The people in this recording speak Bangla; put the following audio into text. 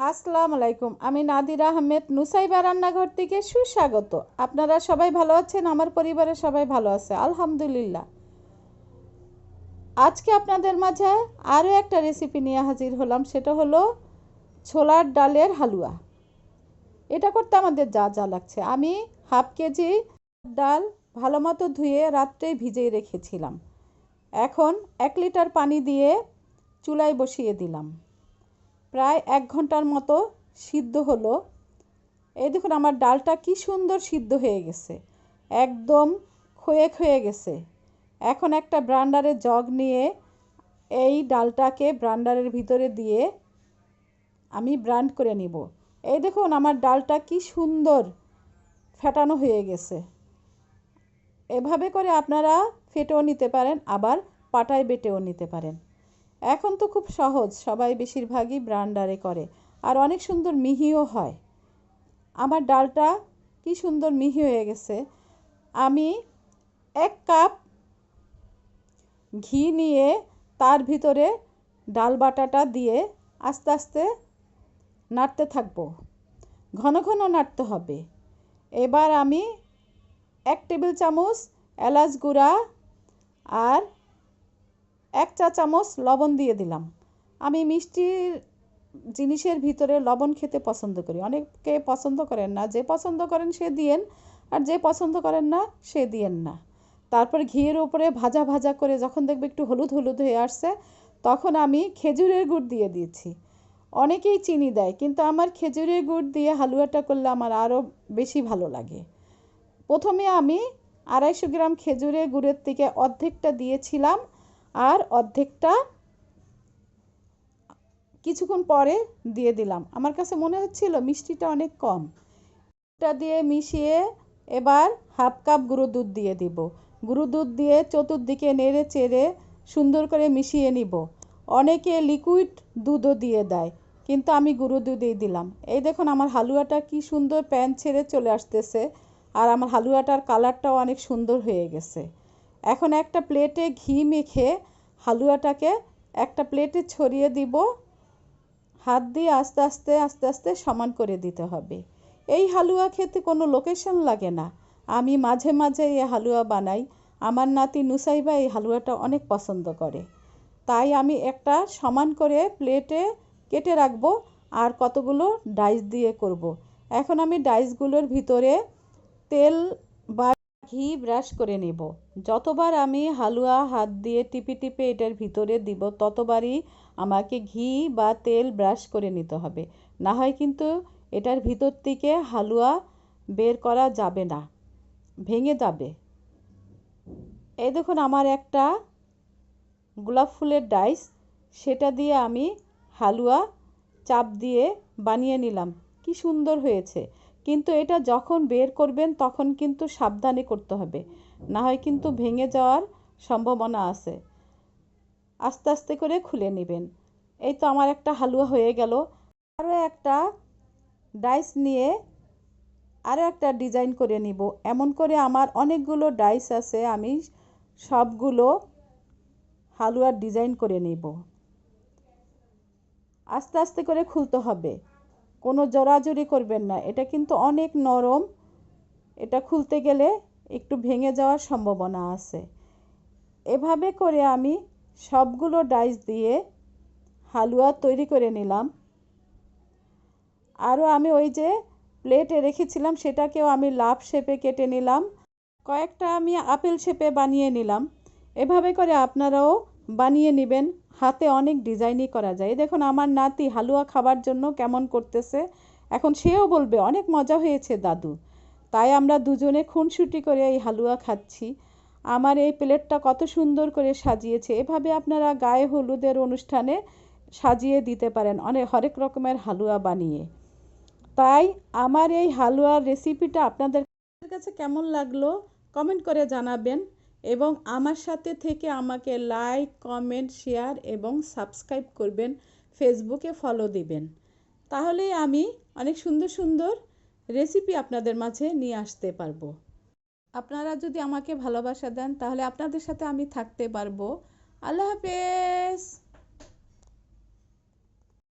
আসসালামু আলাইকুম। আমি নাদিরা আহমেদ নুসাইবা রান্নাঘর থেকে সুস্বাগত। আপনারা সবাই ভালো আছেন? আমার পরিবারের সবাই ভালো আছে আলহামদুলিল্লাহ। আজকে আপনাদের মাঝে আরও একটা রেসিপি নিয়ে হাজির হলাম, সেটা হলো ছোলার ডালের হালুয়া। এটা করতে আমাদের যা যা লাগছে, আমি হাফ কেজি ডাল ভালো মতো ধুয়ে রাত্রেই ভিজিয়ে রেখেছিলাম। এখন 1 লিটার পানি দিয়ে চুলায় বসিয়ে দিলাম। প্রায় 1 ঘন্টার মতো সিদ্ধ হলো। এই দেখুন আমার ডালটা কি সুন্দর সিদ্ধ হয়ে গেছে, একদম ক্ষয়ে ক্ষয়ে গেছে। এখন একটা ব্রান্ডারের জগ নিয়ে এই ডালটাকে ব্রান্ডারের ভিতরে দিয়ে আমি ব্রান্ড করে নিব। এই দেখুন আমার ডালটা কি সুন্দর ফেটানো হয়ে গেছে। এভাবে করে আপনারা ফেটেও নিতে পারেন, আবার পাটায় বেটেও নিতে পারেন। এখন তো খুব সহজ, সবাই বেশিরভাগই ব্রান্ডারে করে, আর অনেক সুন্দর মিহিও হয়। আমার ডালটা কি সুন্দর মিহি হয়ে গেছে। আমি 1 কাপ ঘি নিয়ে তার ভিতরে ডাল বাটাটা দিয়ে আস্তে আস্তে নাড়তে থাকবো, ঘন ঘন নাড়তে হবে। এবার আমি 1 টেবিল চামচ এলাচ গুঁড়া আর 1 চা চামচ লবণ দিয়ে দিলাম। আমি মিষ্টির জিনিসের ভিতরে লবণ খেতে পছন্দ করি, অনেকে পছন্দ করেন না। যে পছন্দ করেন সে দিয়েন, আর যে পছন্দ করেন না সে দিয়েন না। তারপর ঘিয়ের উপরে ভাজা ভাজা করে যখন দেখবে একটু হলুদ হলুদ হয়ে আসছে, তখন আমি খেজুরের গুড় দিয়ে দিয়েছি। অনেকেই চিনি দেয়, কিন্তু আমার খেজুরের গুড় দিয়ে হালুয়াটা করলে আমার আরও বেশি ভালো লাগে। প্রথমে আমি 250 গ্রাম খেজুরের গুড়ের থেকে অর্ধেকটা দিয়েছিলাম, আর অর্ধেকটা কিছুক্ষণ পরে দিয়ে দিলাম। আমার কাছে মনে হচ্ছিল মিষ্টিটা অনেক কম। এটা দিয়ে মিশিয়ে এবার হাফ কাপ গুঁড়ো দুধ দিয়ে দিব। গুঁড়ো দুধ দিয়ে চতুর্দিকে নেড়ে চেড়ে সুন্দর করে মিশিয়ে নিব। অনেকে লিকুইড দুধও দিয়ে দেয়, কিন্তু আমি গুঁড়ো দুধই দিলাম। এই দেখুন আমার হালুয়াটা কি সুন্দর প্যান ছেড়ে চলে আসতেছে, আর আমার হালুয়াটার কালারটাও অনেক সুন্দর হয়ে গেছে। এখন একটা প্লেটে ঘি মেখে হালুয়াটাকে একটা প্লেটে ছড়িয়ে দিব। হাত দিয়ে আস্তে আস্তে আস্তে আস্তে সমান করে দিতে হবে। এই হালুয়া খেতে কোনো লোকেশন লাগে না। আমি মাঝে মাঝে এই হালুয়া বানাই। আমার নাতি নুসাইবা এই হালুয়াটা অনেক পছন্দ করে, তাই আমি একটা সমান করে প্লেটে কেটে রাখবো, আর কতগুলো ডাইস দিয়ে করব। এখন আমি ডাইসগুলোর ভিতরে তেল বা ঘি ব্রাশ করে নেব। যতবার আমি হালুয়া হাত দিয়ে টিপে টিপে এটার ভিতরে দিব, ততবারই আমাকে ঘি বা তেল ব্রাশ করে নিতে হবে, না হয় কিন্তু এটার ভিতর থেকে হালুয়া বের করা যাবে না, ভেঙে যাবে। এই দেখুন আমার একটা গোলাপ ফুলের ডাইস, সেটা দিয়ে আমি হালুয়া চাপ দিয়ে বানিয়ে নিলাম। কি সুন্দর হয়েছে। কিন্তু এটা যখন বের করবেন তখন কিন্তু সাবধানে করতে হবে, না হয় কিন্তু ভেঙে যাওয়ার সম্ভাবনা আছে। আস্তে আস্তে করে খুলে নেবেন। এই তো আমার একটা হালুয়া হয়ে গেল। আরও একটা ডাইস নিয়ে আরও একটা ডিজাইন করে নিব। এমন করে আমার অনেকগুলো ডাইস আছে, আমি সবগুলো হালুয়ার ডিজাইন করে নেব। আস্তে আস্তে করে খুলতে হবে, কোনো জোরাজুরি করবেন না, এটা কিন্তু অনেক নরম। এটা খুলতে গেলে একটু ভেঙে যাওয়ার সম্ভাবনা আছে। এভাবে করে আমি সবগুলো ডাইস দিয়ে হালুয়া তৈরি করে নিলাম। আরও আমি ওই যে প্লেটে রেখেছিলাম সেটাকেও আমি লাভ শেপে কেটে নিলাম। কয়েকটা আমি আপেল শেপে বানিয়ে নিলাম। এভাবে করে আপনারাও বানিয়ে নেবেন। হাতে অনেক ডিজাইনই করা যায়। দেখুন আমার নাতি হালুয়া খাবার জন্য কেমন করতেছে। এখন সেও বলবে অনেক মজা হয়েছে দাদু। তাই আমরা দুজনে খুনসুটি করে এই হালুয়া খাচ্ছি। আমার এই প্লেটটা কত সুন্দর করে সাজিয়েছে। এভাবে আপনারা গায়ে হলুদের অনুষ্ঠানে সাজিয়ে দিতে পারেন অনেক হরেক রকমের হালুয়া বানিয়ে। তাই আমার এই হালুয়ার রেসিপিটা আপনাদের কাছে কেমন লাগলো কমেন্ট করে জানাবেন, এবং আমার সাথে থেকে আমাকে লাইক, কমেন্ট, শেয়ার এবং সাবস্ক্রাইব করবেন, ফেসবুকে ফলো দিবেন। তাহলেই আমি অনেক সুন্দর সুন্দর রেসিপি আপনাদের মাঝে নিয়ে আসতে পারবো। আপনারা যদি আমাকে ভালোবাসা দেন তাহলে আপনাদের সাথে আমি থাকতে পারবো। আল্লাহ হাফেজ।